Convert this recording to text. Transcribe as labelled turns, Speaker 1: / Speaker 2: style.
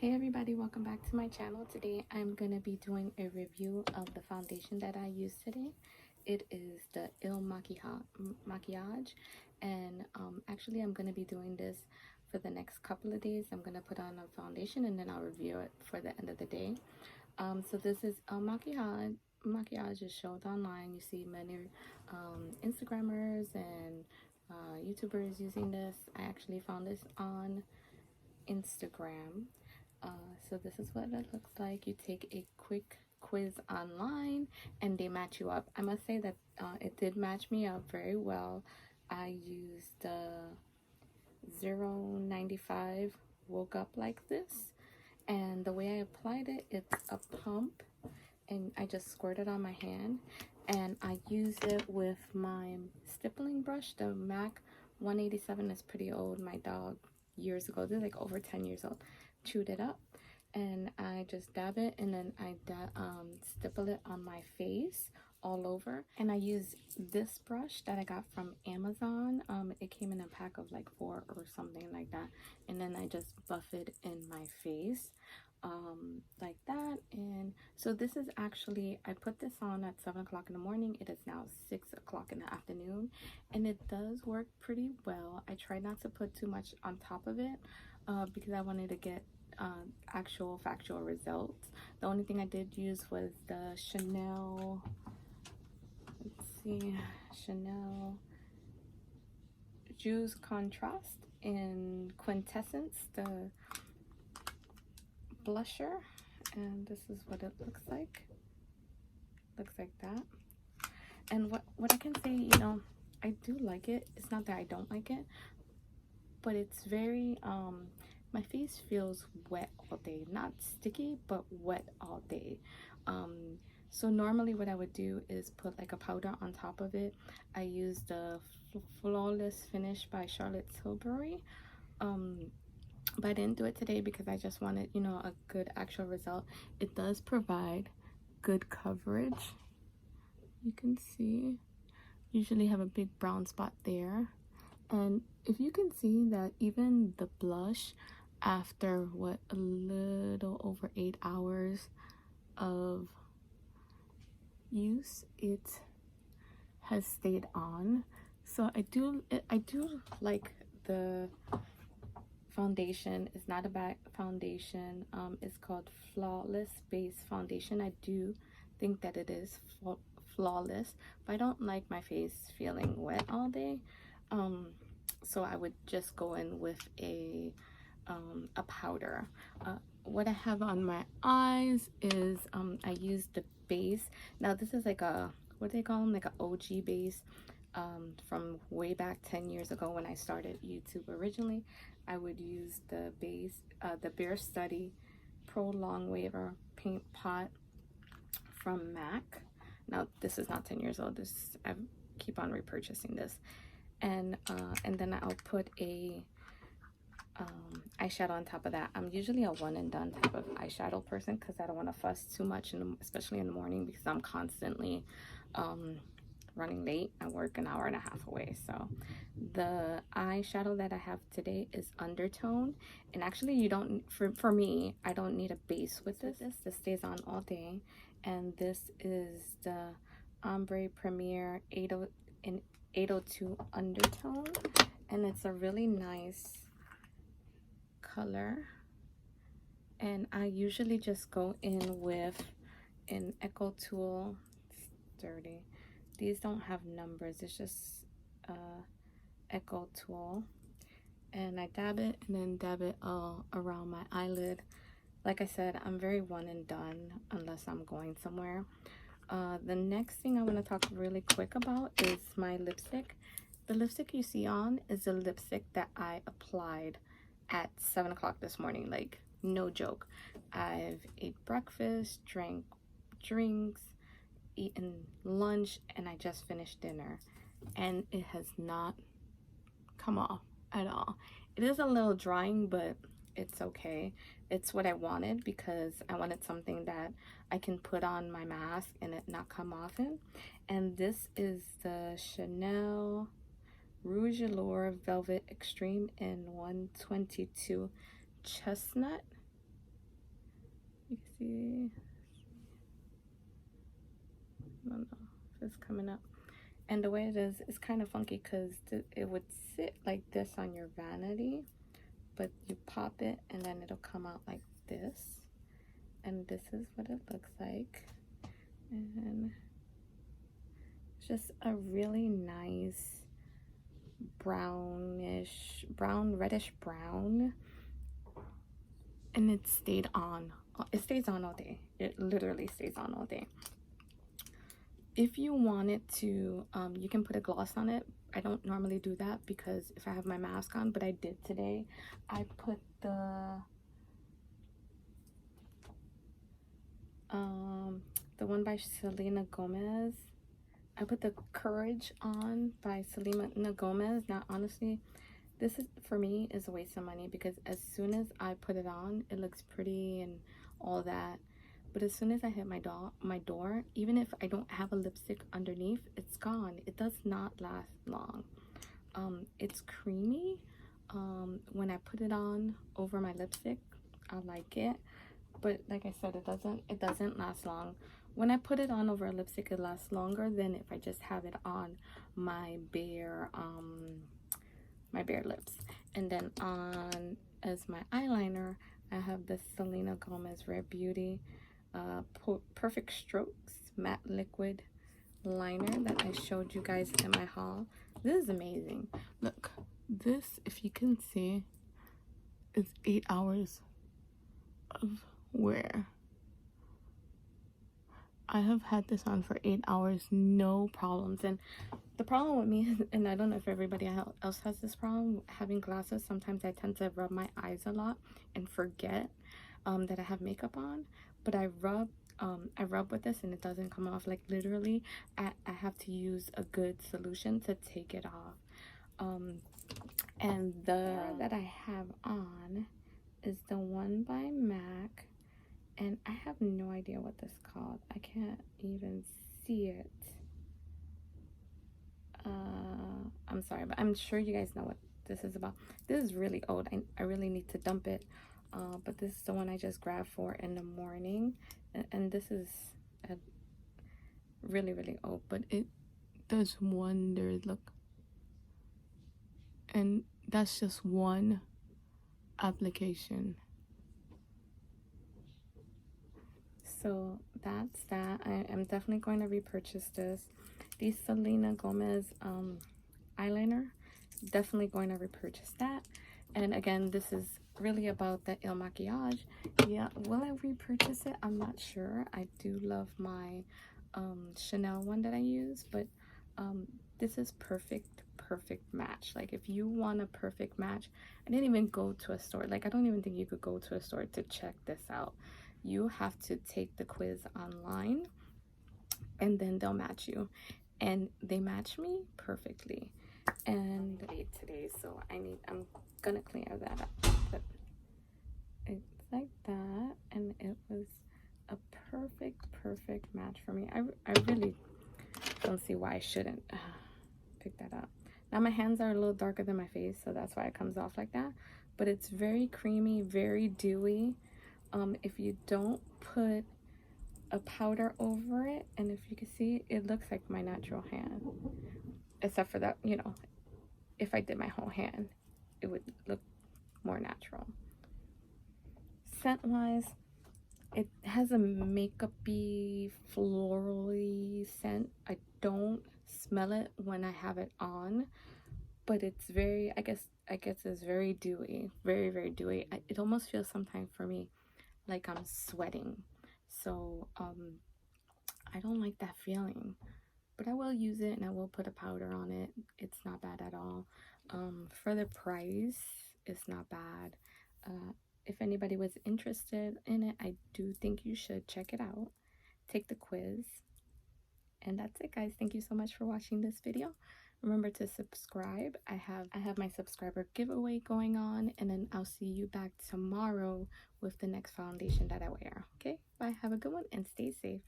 Speaker 1: Hey everybody, welcome back to my channel. Today I'm going to be doing a review of the foundation that I used today. It is the Makiage, and actually I'm going to be doing this for the next couple of days. I'm going to put on a foundation and then I'll review it for the end of the day. So this is Makiage. Makiage is sold online. You see many Instagrammers and YouTubers using this. I actually found this on Instagram. So this is what it looks like. You take a quick quiz online and they match you up. I must say that it did match me up very well. I used the 0.95 Woke Up Like This, and the way I applied it, it's a pump and I just squirt it on my hand, and I use it with my stippling brush. The MAC 187 is pretty old. My dog years ago, they're like over 10 years old, chewed it up, and I just dab it and then I stipple it on my face all over. And I use this brush that I got from Amazon. It came in a pack of like 4 or something like that, and then I just buff it in my face like that. And so this is actually, I put this on at 7 o'clock in the morning. It is now 6 o'clock in the afternoon, and it does work pretty well. I try not to put too much on top of it because I wanted to get actual factual results. The only thing I did use was the Chanel, let's see, Chanel Juice Contrast in Quintessence, the blusher, and this is what it looks like. Looks like that. And what I can say, you know, I do like it. It's not that I don't like it, but it's very my face feels wet all day. Not sticky, but wet all day. So normally what I would do is put like a powder on top of it. I use the Flawless Finish by Charlotte Tilbury. But I didn't do it today because I just wanted, you know, a good actual result. It does provide good coverage. You can see, usually have a big brown spot there. And if you can see that even the blush, after what, a little over 8 hours of use, it has stayed on. So I do like the foundation. It's not a bad foundation. It's called Flawless Base Foundation. I do think that it is flawless, but I don't like my face feeling wet all day. So I would just go in with a powder. What I have on my eyes is I use the base. Now this is like a, what do they call them, like an OG base from way back 10 years ago when I started YouTube originally. I would use the base, the Bare Study Pro Long Waver Paint Pot from MAC. Now this is not 10 years old. This, I keep on repurchasing this. And then I'll put a eyeshadow on top of that. I'm usually a one and done type of eyeshadow person because I don't want to fuss too much, especially in the morning, because I'm constantly running late. I work an hour and a half away. So the eyeshadow that I have today is Undertone, and actually you don't, for me, I don't need a base with this. This stays on all day. And this is the Ombre Premier 802 Undertone, and it's a really nice color. And I usually just go in with an Echo Tool. It's dirty. These don't have numbers, it's just Echo Tool, and I dab it and then dab it all around my eyelid. Like I said, I'm very one and done unless I'm going somewhere. The next thing I want to talk really quick about is my lipstick. The lipstick you see on is the lipstick that I applied at 7 o'clock this morning. Like, no joke. I've ate breakfast, drank drinks, eaten lunch, and I just finished dinner, and it has not come off at all. It is a little drying, but it's okay. It's what I wanted because I wanted something that I can put on my mask and it not come off in. And this is the Chanel Rouge Allure Velvet Extreme in 122 Chestnut. You can see, I don't know if it's coming up. And the way it is, it's kind of funky because it would sit like this on your vanity, but you pop it and then it'll come out like this. And this is what it looks like. And it's just a really nice brownish, reddish brown. And it stayed on. It stays on all day. It literally stays on all day. If you wanted to, you can put a gloss on it. I don't normally do that because if I have my mask on, but I did today. I put the one by Selena Gomez. I put the Courage on by Selena Gomez. Now, honestly, this is, for me, is a waste of money because as soon as I put it on, it looks pretty and all that. But as soon as I hit my door, even if I don't have a lipstick underneath, it's gone. It does not last long. It's creamy. When I put it on over my lipstick, I like it. But like I said, it doesn't last long. When I put it on over a lipstick, it lasts longer than if I just have it on my bare lips. And then on as my eyeliner, I have the Selena Gomez Rare Beauty Perfect Strokes Matte Liquid Liner that I showed you guys in my haul. This is amazing. Look, this, if you can see, is 8 hours of wear. I have had this on for 8 hours, no problems. And the problem with me, and I don't know if everybody else has this problem, having glasses, sometimes I tend to rub my eyes a lot and forget that I have makeup on. But I rub with this and it doesn't come off. Like literally, I have to use a good solution to take it off. And the that I have on is the one by MAC. And I have no idea what this is called. I can't even see it. I'm sorry, but I'm sure you guys know what this is about. This is really old. I really need to dump it. But this is the one I just grabbed for in the morning. And this is a really, really old. But it does wonders. Look. And that's just one application. So that's that. I am definitely going to repurchase this. The Selena Gomez eyeliner, definitely going to repurchase that. And again, this is really about the Il Makiage. Yeah, will I repurchase it? I'm not sure. I do love my Chanel one that I use, but this is perfect match. Like if you want a perfect match, I didn't even go to a store. Like I don't even think you could go to a store to check this out. You have to take the quiz online and then they'll match you, and they match me perfectly. And today, so I'm gonna clear that up, but it's like that, and it was a perfect match for me. I really don't see why I shouldn't pick that up. Now my hands are a little darker than my face, so that's why it comes off like that, but it's very creamy, very dewy. If you don't put a powder over it, and if you can see, it looks like my natural hand, except for that, you know, if I did my whole hand, it would look more natural. Scent wise, it has a makeup-y, florally scent. I don't smell it when I have it on, but it's very, I guess it's very dewy, very dewy. It almost feels sometimes for me like I'm sweating. So I don't like that feeling, but I will use it and I will put a powder on it. It's not bad at all. For the price, it's not bad. If anybody was interested in it, I do think you should check it out. Take the quiz. And that's it, guys. Thank you so much for watching this video. Remember to subscribe. I have my subscriber giveaway going on, and then I'll see you back tomorrow with the next foundation that I wear. Okay, bye. Have a good one and stay safe.